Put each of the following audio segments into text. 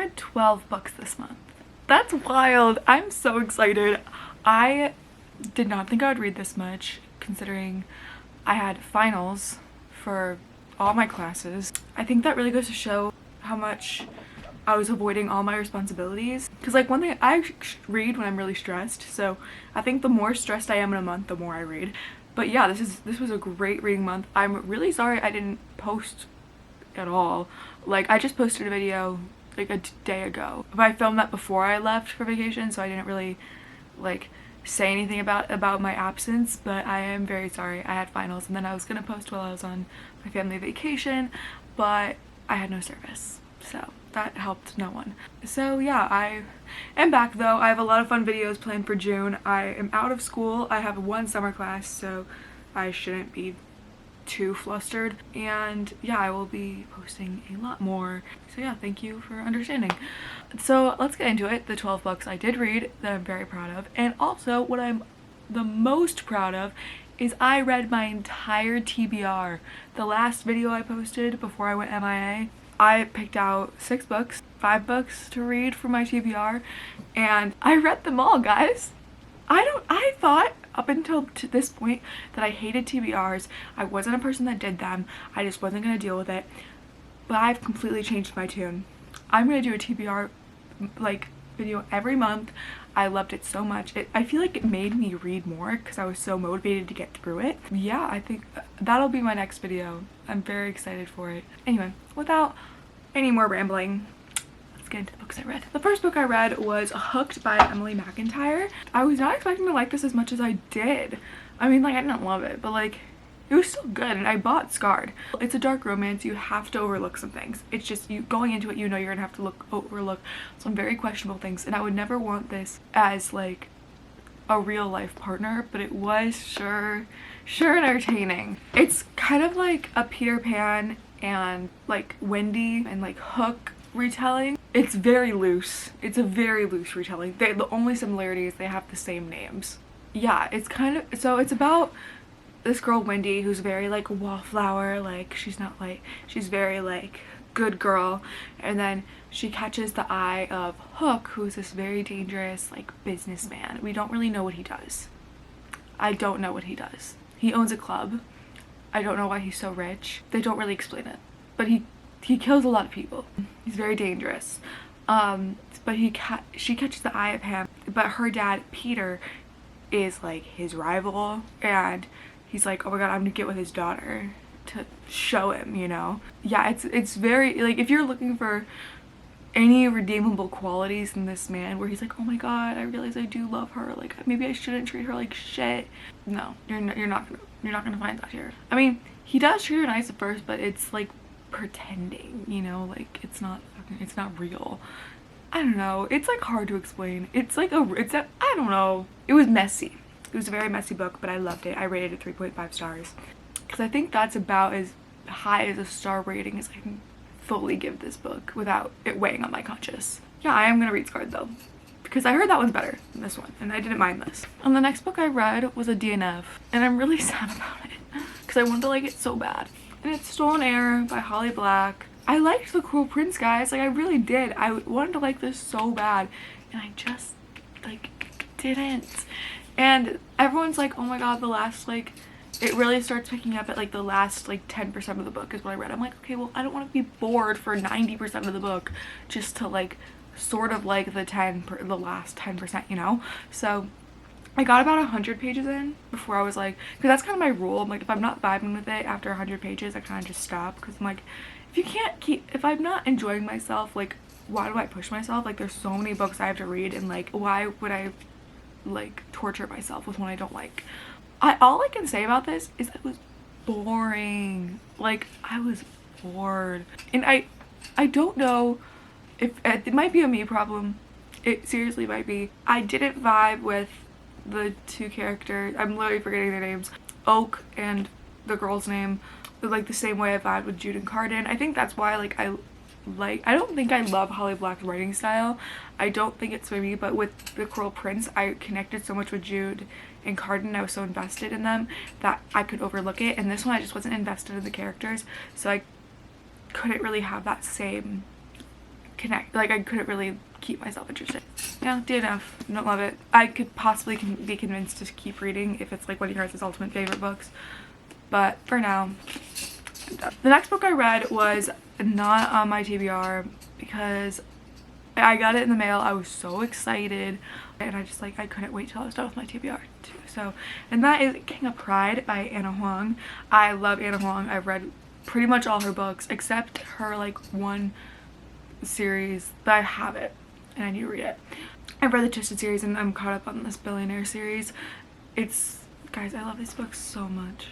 read 12 books this month. That's wild. I'm so excited. I did not think I would read this much considering I had finals for all my classes. I think that really goes to show how much I was avoiding all my responsibilities. Because like one thing, I read when I'm really stressed, so I think the more stressed I am in a month, the more I read. But yeah, this was a great reading month. I'm really sorry I didn't post at all. Like I just posted a video like a day ago, but I filmed that before I left for vacation, so I didn't really like say anything about my absence. But I am very sorry. I had finals and then I was gonna post while I was on my family vacation, but I had no service, so that helped no one. So yeah, I am back though. I have a lot of fun videos planned for June. I am out of school. I have one summer class, so I shouldn't be too flustered, and yeah, I will be posting a lot more. So yeah, thank you for understanding. So let's get into it. The 12 books I did read that I'm very proud of, and also what I'm the most proud of is I read my entire TBR. The last video I posted before I went MIA, I picked out 6 books, 5 books to read for my TBR, and I read them all, guys. I thought up until this point that I hated TBRs. I wasn't a person that did them. I just wasn't going to deal with it. But I've completely changed my tune. I'm going to do a TBR like video every month. I loved it so much. I feel like it made me read more because I was so motivated to get through it. Yeah, I think that'll be my next video. I'm very excited for it. Anyway, without any more rambling, let's get into the books I read. The first book I read was Hooked by Emily McIntyre. I was not expecting to like this as much as I did. I mean, like, I didn't love it, but like, it was still good, and I bought Scarred. It's a dark romance. You have to overlook some things. It's just you going into it, you know you're gonna have to overlook some very questionable things, and I would never want this as like a real life partner, but it was sure entertaining. It's kind of like a Peter Pan and like Wendy and like Hook retelling. It's very loose. It's a very loose retelling. The only similarity is they have the same names. Yeah, it's kind of, so it's about this girl Wendy who's very like wallflower, like she's not like, she's very like good girl, and then she catches the eye of Hook, who's this very dangerous like businessman. We don't really know what he does. I don't know what he does. He owns a club. I don't know why he's so rich. They don't really explain it, but he kills a lot of people. He's very dangerous. But she catches the eye of him, but her dad Peter is like his rival, and he's like, oh my god, I'm gonna get with his daughter to show him, you know. Yeah, it's very like, if you're looking for any redeemable qualities in this man where he's like, oh my god, I realize I do love her, like maybe I shouldn't treat her like shit. No, you're not gonna find that here. I mean, he does treat her nice at first, but it's like pretending, you know, like it's not real. I don't know, it's like hard to explain. It's like I don't know. It was messy. It was a very messy book, but I loved it. I rated it 3.5 stars because I think that's about as high as a star rating as I can fully give this book without it weighing on my conscience. Yeah, I am gonna read Scarred though, because I heard that one's better than this one, and I didn't mind this. And the next book I read was a DNF, and I'm really sad about it because I wanted to like it so bad. And it's Stolen Air by Holly Black. I liked The Cruel Prince, guys. Like, I really did. I wanted to like this so bad, and I just like didn't. And everyone's like, oh my god, the last like, it really starts picking up at like the last like 10% of the book is what I read. I'm like, okay, well, I don't want to be bored for 90% of the book just to like sort of like the last 10%, you know. So I got about 100 pages in before I was like, because that's kind of my rule. I'm like, if I'm not vibing with it after 100 pages, I kind of just stop, because I'm like, if I'm not enjoying myself, like, why do I push myself? Like, there's so many books I have to read, and like, why would I like torture myself with one I don't like? All I can say about this is it was boring. Like, I was bored, and I don't know if it might be a me problem. It seriously might be. I didn't vibe with the two characters. I'm literally forgetting their names. Oak and the girl's name, like the same way I vibed with Jude and Carden. I think that's why like I don't think I love Holly Black's writing style. I don't think it's for me, but with The Cruel Prince, I connected so much with Jude and Carden. I was so invested in them that I could overlook it. And this one, I just wasn't invested in the characters, so I couldn't really have that same connect, like I couldn't really keep myself interested. Yeah, DNF, don't love it. I could possibly be convinced to keep reading if it's like one of your guys' ultimate favorite books, but for now, I'm done. The next book I read was not on my TBR because I got it in the mail. I was so excited, and I just like, I couldn't wait till I was done with my TBR too. So, and that is King of Pride by Anna Huang. I love Anna Huang. I've read pretty much all her books except her like one series, but I have it and I need to read it. I've read the Twisted series and I'm caught up on this Billionaire series. It's, guys, I love these books so much,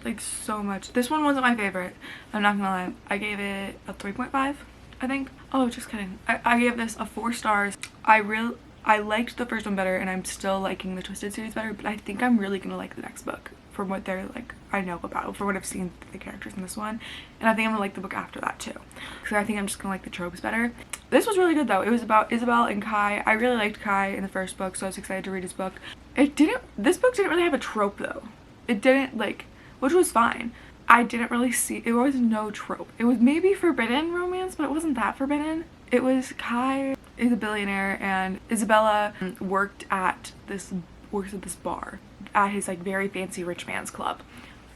like so much. This one wasn't my favorite, I'm not gonna lie. I gave it a 3.5, I think. Oh, just kidding. I gave this a 4 stars. I liked the first one better, and I'm still liking the Twisted series better, but I think I'm really gonna like the next book from what they're like, I know about, from what I've seen the characters in this one, and I think I'm gonna like the book after that too, because I think I'm just gonna like the tropes better. This was really good though. It was about Isabel and Kai. I really liked Kai in the first book, so I was excited to read his book. This book didn't really have a trope though. It didn't, like, which was fine. I didn't really see, it was no trope. It was maybe forbidden romance, but it wasn't that forbidden. It was Kai is a billionaire and Isabella works at this bar at his like very fancy rich man's club,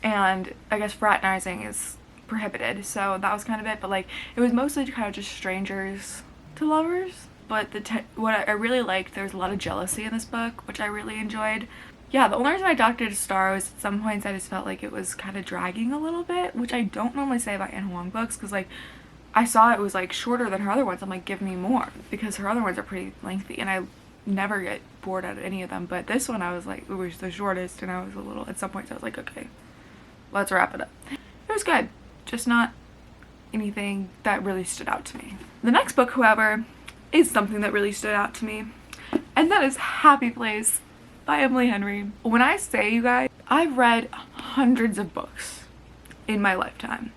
and I guess fraternizing is prohibited, so that was kind of it. But like, it was mostly kind of just strangers to lovers. But what I really liked, there was a lot of jealousy in this book, which I really enjoyed. Yeah, the only reason I docked it a star was at some points I just felt like it was kind of dragging a little bit, which I don't normally say about Anne Huang books, because like I saw it was like shorter than her other ones. I'm like, give me more, because her other ones are pretty lengthy and I never get bored out of any of them. But this one I was like, it was the shortest, and I was a little, at some points I was like, okay, let's wrap it up. It was good, just not anything that really stood out to me. The next book, however, is something that really stood out to me, and that is Happy Place by Emily Henry. When I say, you guys, I've read hundreds of books in my lifetime,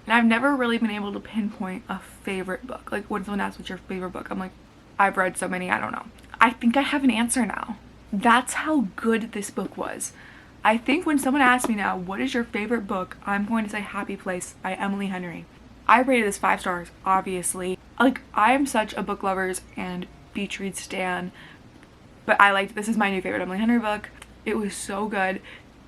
and I've never really been able to pinpoint a favorite book. Like when someone asks what's your favorite book, I'm like, I've read so many, I don't know. I think I have an answer now. That's how good this book was. I think when someone asks me now, what is your favorite book, I'm going to say Happy Place by Emily Henry. I rated this 5 stars, obviously. Like, I am such a book lovers and beach read stan, but this is my new favorite Emily Henry book. It was so good.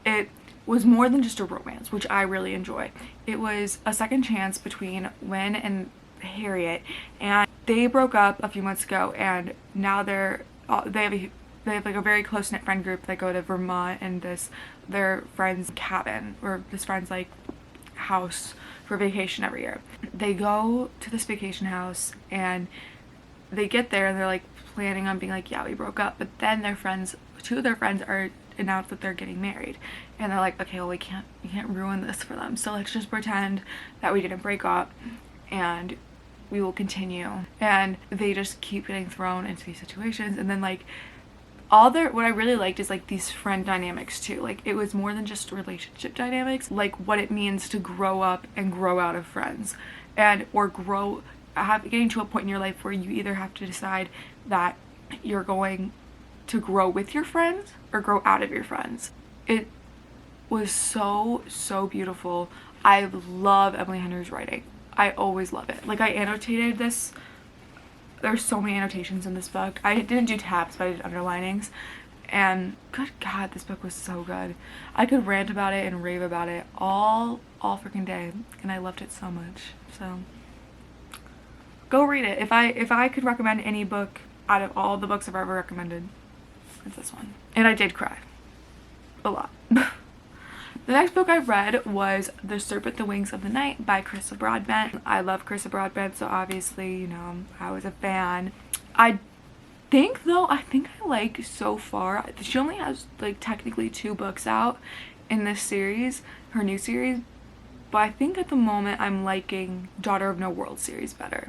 It was more than just a romance, which I really enjoy. It was a second chance between Wynne and Harriet, and they broke up a few months ago, and now they have like a very close-knit friend group that go to Vermont and their friend's cabin, or this friend's like house, for vacation every year. They go to this vacation house and they get there and they're like planning on being like, yeah, we broke up, but then two of their friends are announced that they're getting married, and they're like, okay, well, we can't ruin this for them, so let's just pretend that we didn't break up and we will continue. And they just keep getting thrown into these situations, and then like what I really liked is like these friend dynamics too. Like, it was more than just relationship dynamics, like what it means to grow up and grow out of friends, and or getting to a point in your life where you either have to decide that you're going to grow with your friends or grow out of your friends. It was so beautiful. I love Emily Henry's writing. I always love it. Like, I annotated this. There's so many annotations in this book. I didn't do tabs, but I did underlinings, and good God, this book was so good. I could rant about it and rave about it all freaking day, and I loved it so much. So go read it. If I could recommend any book out of all the books I've ever recommended, it's this one. And I did cry a lot. The next book I read was The Serpent, the Wings of the Night by Carissa Broadbent. I love Carissa Broadbent, so obviously, you know, I was a fan. I think I like, so far, she only has like technically 2 books out in this series, her new series, but I think at the moment I'm liking Daughter of No World series better.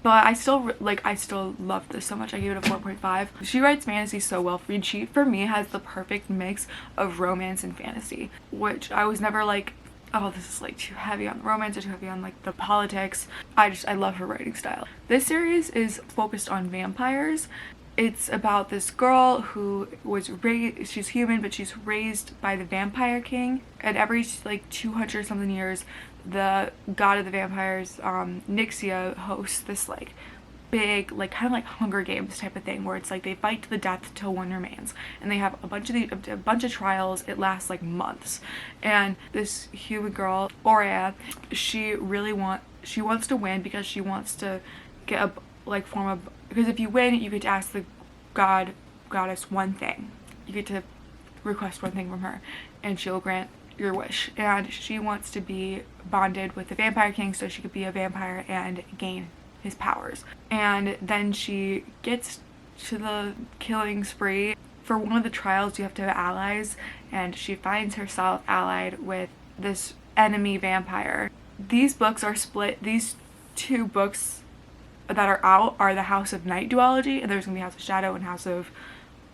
But I still love this so much. I gave it a 4.5. She writes fantasy so well. She, for me, has the perfect mix of romance and fantasy, which I was never like, oh, this is like too heavy on the romance or too heavy on like the politics. I love her writing style. This series is focused on vampires. It's about this girl who was raised, she's human, but she's raised by the vampire king, and every like 200 something years the god of the vampires, Nixia, hosts this like big, like kind of like Hunger Games type of thing, where it's like they fight to the death till one remains, and they have a bunch of trials. It lasts like months, and this human girl, Aurea, she wants to win because she wants to get a like form of, because if you win, you get to ask the goddess one thing. You get to request one thing from her, and she'll grant your wish. And she wants to be bonded with the vampire king so she could be a vampire and gain his powers. And then she gets to the killing spree. For one of the trials, you have to have allies, and she finds herself allied with this enemy vampire. These books are split. These two books that are out are the House of Night duology, and there's gonna be House of Shadow and House of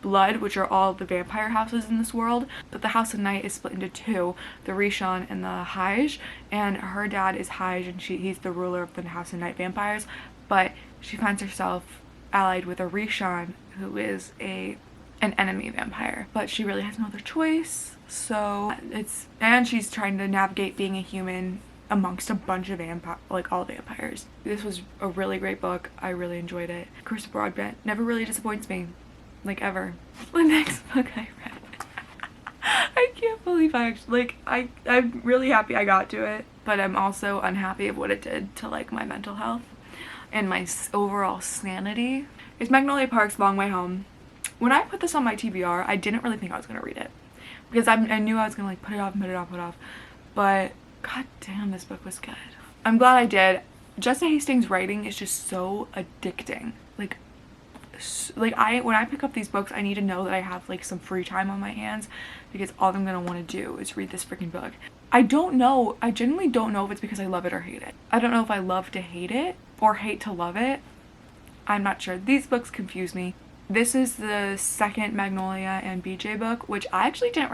Blood, which are all the vampire houses in this world. But the House of Night is split into two, the Rishon and the Haj, and her dad is Haj, and he's the ruler of the House of Night vampires. But she finds herself allied with a Rishon, who is an enemy vampire, but she really has no other choice. So and she's trying to navigate being a human amongst a bunch of all vampires. This was a really great book. I really enjoyed it. Chris Broadbent never really disappoints me, like ever. The next book I read, I can't believe I actually, like, I'm really happy I got to it, but I'm also unhappy of what it did to like my mental health and my overall sanity. It's Magnolia Park's Long Way Home. When I put this on my TBR, I didn't really think I was gonna read it because I knew I was gonna like put it off, but god damn, this book was good. I'm glad I did. Jessica Hastings' writing is just so addicting. Like when I pick up these books, I need to know that I have like some free time on my hands, because all I'm gonna want to do is read this freaking book. I genuinely don't know if it's because I love it or hate it. I don't know if I love to hate it or hate to love it. I'm not sure. These books confuse me. This is the second Magnolia and BJ book, which I actually didn't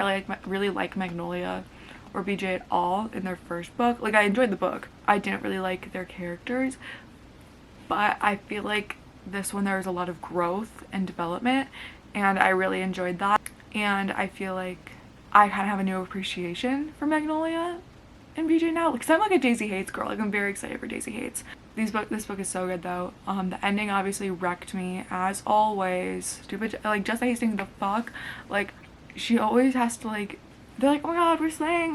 really like Magnolia or BJ at all in their first book. Like, I enjoyed the book. I didn't really like their characters, but I feel like this one there was a lot of growth and development, and I really enjoyed that. And I feel like I kind of have a new appreciation for Magnolia and BJ now, because I'm like a Daisy Hates girl. Like, I'm very excited for Daisy Hates. This book is so good though. The ending obviously wrecked me as always. Stupid, like, Jessica Hastings, the fuck, like, she always has to like, they're like, oh my god, we're slaying,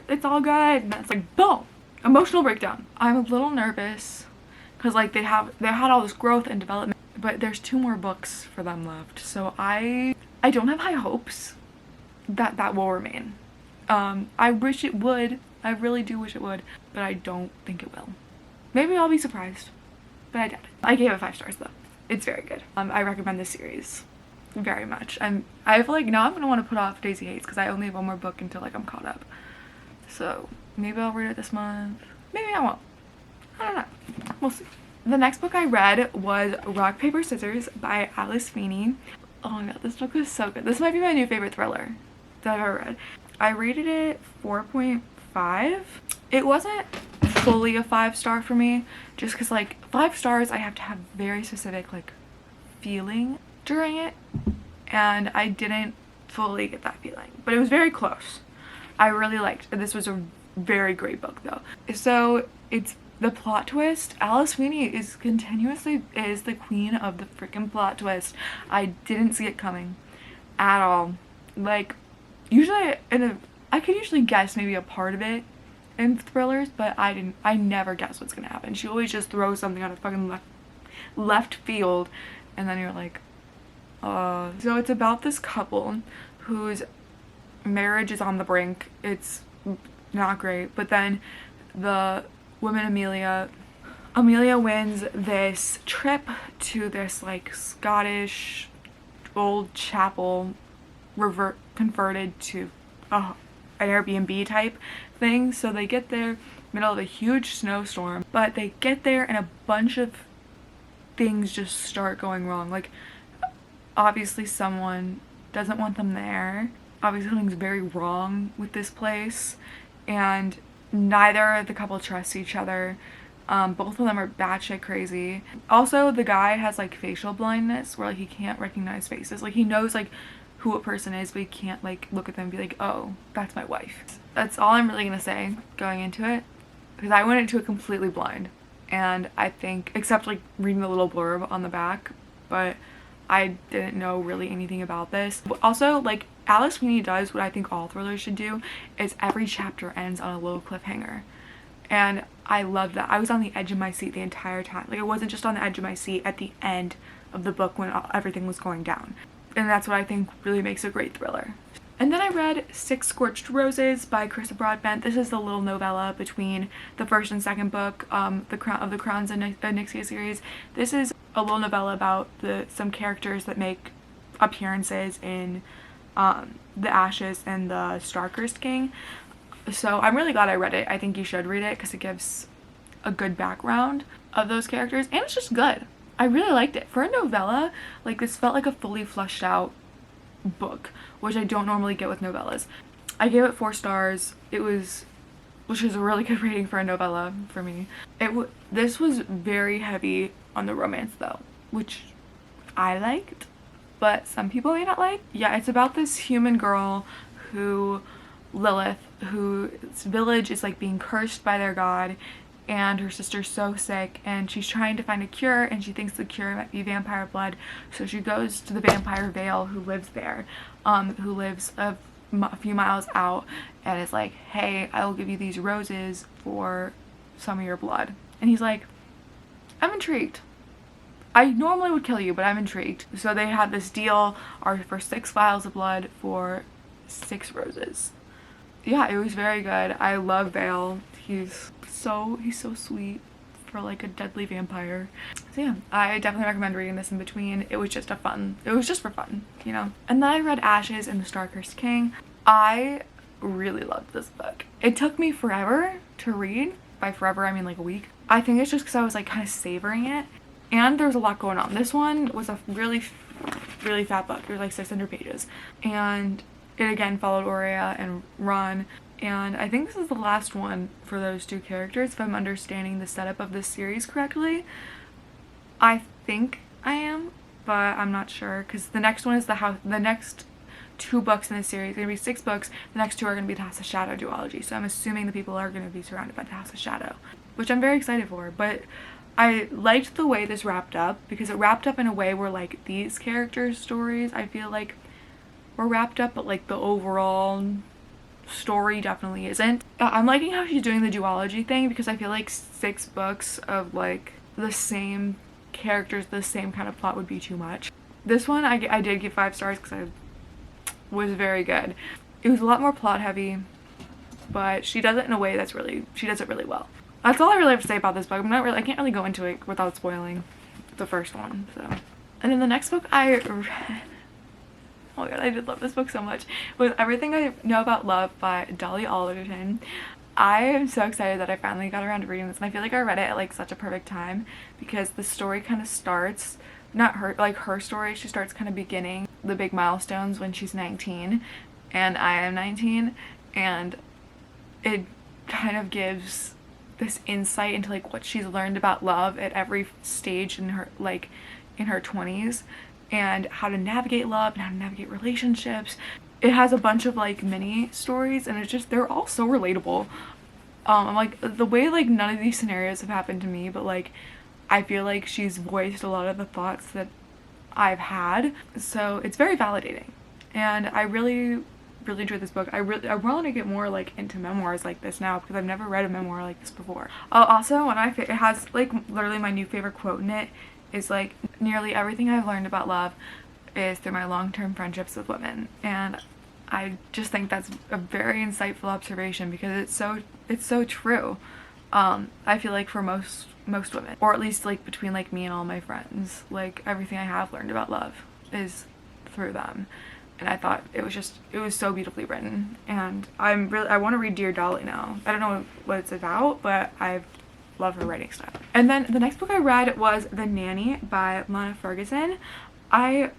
it's all good, and it's like, boom, emotional breakdown. I'm a little nervous because like they had all this growth and development, but there's 2 more books for them left, so I don't have high hopes that will remain. I wish it would. I really do wish it would, but I don't think it will. Maybe I'll be surprised, but I doubt it. I gave it 5 stars though. It's very good. I recommend this series very much. I feel like now I'm gonna want to put off Daisy Hates because I only have 1 more book until like I'm caught up. So maybe I'll read it this month. Maybe I won't. I don't know. We'll see. The next book I read was Rock, Paper, Scissors by Alice Feeney. Oh my god, this book was so good. This might be my new favorite thriller that I've ever read. I rated it 4.5. It wasn't fully a 5-star for me, just because like 5 stars I have to have very specific like feeling during it, and I didn't fully get that feeling, but it was very close. I really liked it. This was a very great book though. So it's the plot twist. Alice Feeney is the queen of the freaking plot twist. I didn't see it coming at all. Like, usually I could usually guess maybe a part of it in thrillers, but I never guess what's gonna happen. She always just throws something out of fucking left field, and then you're like, So it's about this couple whose marriage is on the brink. It's not great, but then the woman Amelia wins this trip to this like Scottish old chapel converted to an Airbnb type thing. So they get there middle of a huge snowstorm, but they get there and a bunch of things just start going wrong. Like, obviously someone doesn't want them there. Obviously something's very wrong with this place, and neither of the couple trusts each other. Both of them are batshit crazy. Also, the guy has like facial blindness where like he can't recognize faces. Like, he knows like who a person is, but he can't like look at them and be like, oh, that's my wife. That's all I'm really gonna say going into it, because I went into it completely blind, and I think, except like reading the little blurb on the back, but I didn't know really anything about this. But also, like, Alice Sweeney does what I think all thrillers should do, is every chapter ends on a little cliffhanger. And I love that. I was on the edge of my seat the entire time. Like, I wasn't just on the edge of my seat at the end of the book when everything was going down. And that's what I think really makes a great thriller. And then I read Six Scorched Roses by Chris Broadbent. This is the little novella between the first and second book, the Crowns and Nixia series. This is a little novella about some characters that make appearances in The Ashes and the Star-Cursed King. So I'm really glad I read it. I think you should read it because it gives a good background of those characters, and it's just good. I really liked it. For a novella, like, this felt like a fully fleshed out book, which I don't normally get with novellas. I gave it 4 stars. Which is a really good rating for a novella for me. This was very heavy on the romance though, which I liked, but some people may not like. Yeah, it's about this human girl Lilith, whose village is like being cursed by their god, and her sister's so sick, and she's trying to find a cure, and she thinks the cure might be vampire blood, so she goes to the vampire Vale who lives there, who lives a few miles out, and is like, hey, I will give you these roses for some of your blood. And he's like, I'm intrigued. I normally would kill you, but I'm intrigued. So they had this deal for 6 vials of blood for 6 roses. Yeah, it was very good. I love Vale. He's so sweet for like a deadly vampire. So yeah, I definitely recommend reading this in between. It was just for fun, you know. And then I read Ashes and the Star-Cursed King. I really loved this book. It took me forever to read. By forever, I mean like a week. I think it's just because I was like kind of savoring it, and there's a lot going on. This one was a really fat book. It was like 600 pages, and it again followed Aurea and Ron. And I think this is the last one for those 2 characters, if I'm understanding the setup of this series correctly. I think I am, but I'm not sure, because the next one is the next 2 books in this series, going to be 6 books. The next 2 are going to be the House of Shadow duology, so I'm assuming the people are going to be surrounded by the House of Shadow, which I'm very excited for. But I liked the way this wrapped up, because it wrapped up in a way where like these characters' stories, I feel like, were wrapped up, but like the overall story definitely isn't. I'm liking how she's doing the duology thing, because I feel like 6 books of like the same characters, the same kind of plot would be too much. This one I did give 5 stars because I was very good. It was a lot more plot heavy, but she does it in a way she does it really well. That's all I really have to say about this book. I can't really go into it without spoiling the first one. So, and then the next book I read, oh my god, I did love this book so much, was Everything I Know About Love by Dolly Alderton. I am so excited that I finally got around to reading this, and I feel like I read it at like such a perfect time, because the story kind of starts, not her story, she starts kind of beginning the big milestones when she's 19 and I am 19, and it kind of gives this insight into like what she's learned about love at every stage in her 20s, and how to navigate love and how to navigate relationships. It has a bunch of like mini stories, and it's just, they're all so relatable. I'm like, the way like none of these scenarios have happened to me, but like I feel like she's voiced a lot of the thoughts that I've had, so it's very validating, and I really enjoyed this book. I want to get more like into memoirs like this now, because I've never read a memoir like this before. Also, it has like literally my new favorite quote in it is like, nearly everything I've learned about love is through my long-term friendships with women, and I just think that's a very insightful observation, because it's so true. I feel like for most women, or at least like between like me and all my friends, like everything I have learned about love is through them. And I thought it was so beautifully written, and I want to read Dear Dolly now. I don't know what it's about, but I love her writing style. And then the next book I read was The Nanny by Lana Ferguson. I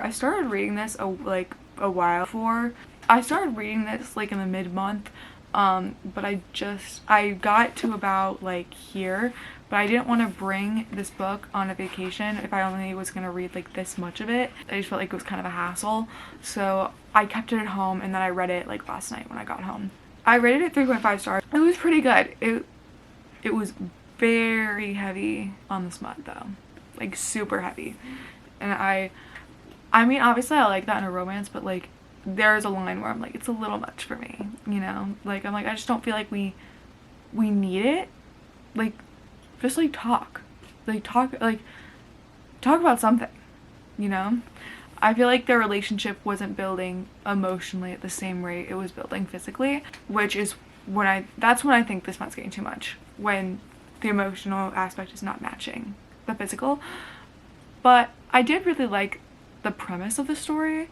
started reading this a while before. I started reading this like in the mid-month But I got to about like here, but I didn't want to bring this book on a vacation if I only was going to read like this much of it. I just felt like it was kind of a hassle. So I kept it at home, and then I read it like last night when I got home. I rated it 3.5 stars. It was pretty good. It was very heavy on the smut though. Like super heavy. And I mean, obviously I like that in a romance, but like there's a line where I'm like, it's a little much for me, you know? Like, I'm like, I just don't feel like we need it. Like, just like talk about something, you know? I feel like their relationship wasn't building emotionally at the same rate it was building physically, which is that's when I think this one's getting too much, when the emotional aspect is not matching the physical. But I did really like the premise of the story.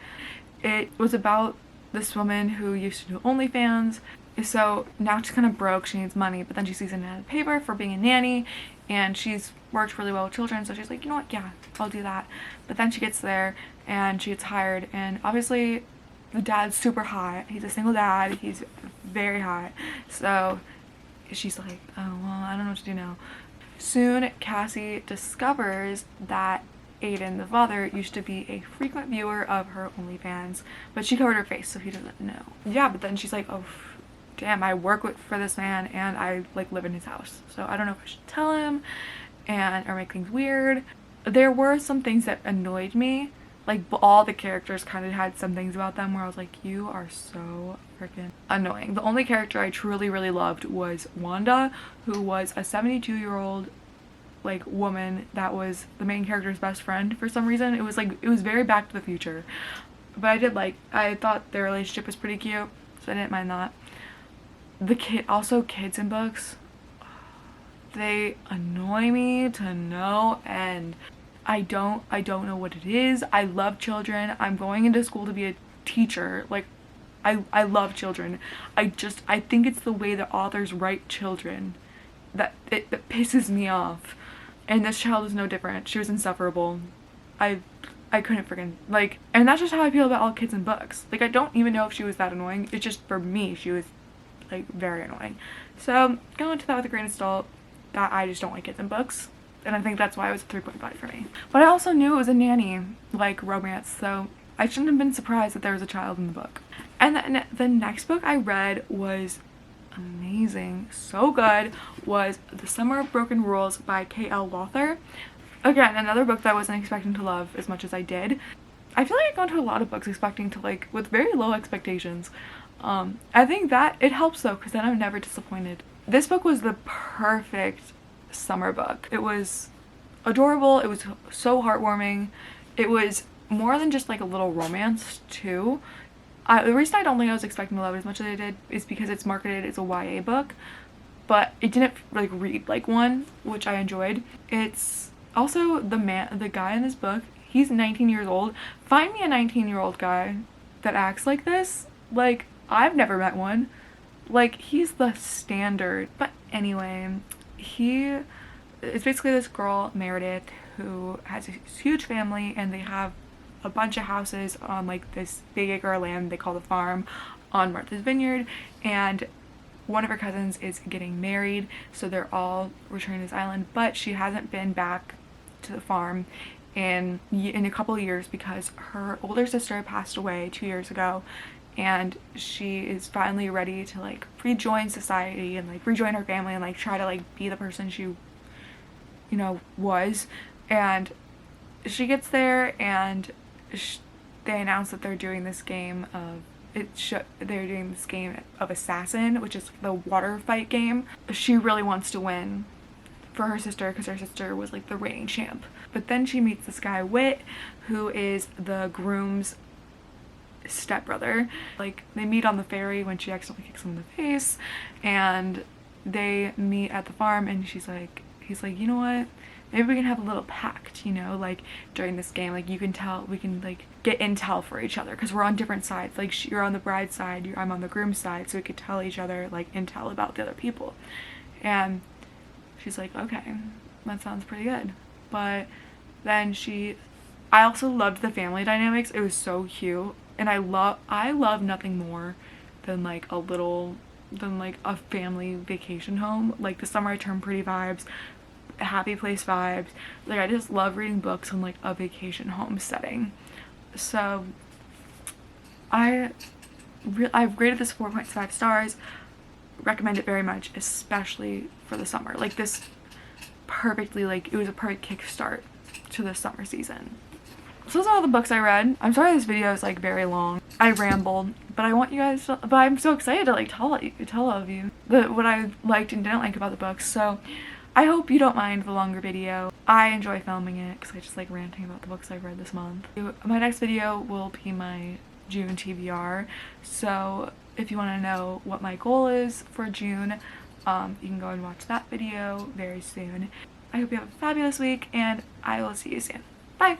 It was about this woman who used to do OnlyFans. So now she's kind of broke, she needs money, but then she sees an ad in the paper for being a nanny, and she's worked really well with children, so she's like, you know what, yeah, I'll do that. But then she gets there and she gets hired, and obviously the dad's super hot. He's a single dad, he's very hot. So she's like, oh, well, I don't know what to do now. Soon Cassie discovers that Aiden, the father, used to be a frequent viewer of her OnlyFans, but she covered her face so he doesn't know. Yeah, but then she's like, oh damn, I work for this man and I like live in his house, so I don't know if I should tell him or make things weird. There were some things that annoyed me, like all the characters kind of had some things about them where I was like, you are so freaking annoying. The only character I truly really loved was Wanda, who was a 72-year-old like woman that was the main character's best friend for some reason. It was very Back to the Future, but I thought their relationship was pretty cute, so I didn't mind that. Kids in books, they annoy me to no end. I don't know what it is. I love children. I'm going into school to be a teacher. Like, I love children. I think it's the way the authors write children that pisses me off. And this child was no different. She was insufferable. I couldn't freaking, like, and that's just how I feel about all kids in books. Like, I don't even know if she was that annoying. It's just, for me, she was, like, very annoying. So, go into that with a grain of salt, that I just don't like kids in books. And I think that's why it was a 3.5 for me. But I also knew it was a nanny, like, romance, so I shouldn't have been surprised that there was a child in the book. And then the next book I read was amazing, so good, was The Summer of Broken Rules by K.L. Walther. Again, another book that I wasn't expecting to love as much as I did. I feel like I go into a lot of books expecting to like, with very low expectations. I think that it helps though, because then I'm never disappointed. This book was the perfect summer book. It was adorable, it was so heartwarming, it was more than just like a little romance too. The reason I don't think I was expecting to love it as much as I did is because it's marketed as a YA book, but it didn't like read like one, which I enjoyed. It's also the guy in this book, he's 19 years old. Find me a 19-year-old guy that acts like this. Like, I've never met one. Like, he's the standard. But anyway, it's basically this girl, Meredith, who has a huge family, and they have a bunch of houses on like this big acre of land they call the farm on Martha's Vineyard, and one of her cousins is getting married, so they're all returning to this island, but she hasn't been back to the farm in a couple of years because her older sister passed away 2 years ago, and she is finally ready to like rejoin society and like rejoin her family and like try to like be the person she, you know, was. And she gets there, and they announce that they're doing this game of Assassin, which is the water fight game. She really wants to win for her sister because her sister was like the reigning champ. But then she meets this guy Whit, who is the groom's stepbrother. Like, they meet on the ferry when she accidentally kicks him in the face, and they meet at the farm, and he's like, you know what? Maybe we can have a little pact, you know, like during this game, like we can like get intel for each other because we're on different sides. Like, you're on the bride's side, I'm on the groom's side, so we could tell each other like intel about the other people. And she's like, okay, that sounds pretty good. But then I also loved the family dynamics. It was so cute, and I love nothing more than like a little than like a family vacation home. Like the Summer I Turned Pretty vibes, Happy Place vibes. Like I just love reading books in like a vacation home setting. So I've rated this 4.5 stars. Recommend it very much, especially for the summer. Like this perfectly, like it was a perfect kickstart to the summer season. So those are all the books I read. I'm sorry this video is like very long. I rambled, but I want you guys to, but I'm so excited to like tell all of you what I liked and didn't like about the books. So I hope you don't mind the longer video. I enjoy filming it because I just like ranting about the books I've read this month. My next video will be my June TBR. So if you want to know what my goal is for June, you can go and watch that video very soon. I hope you have a fabulous week, and I will see you soon. Bye!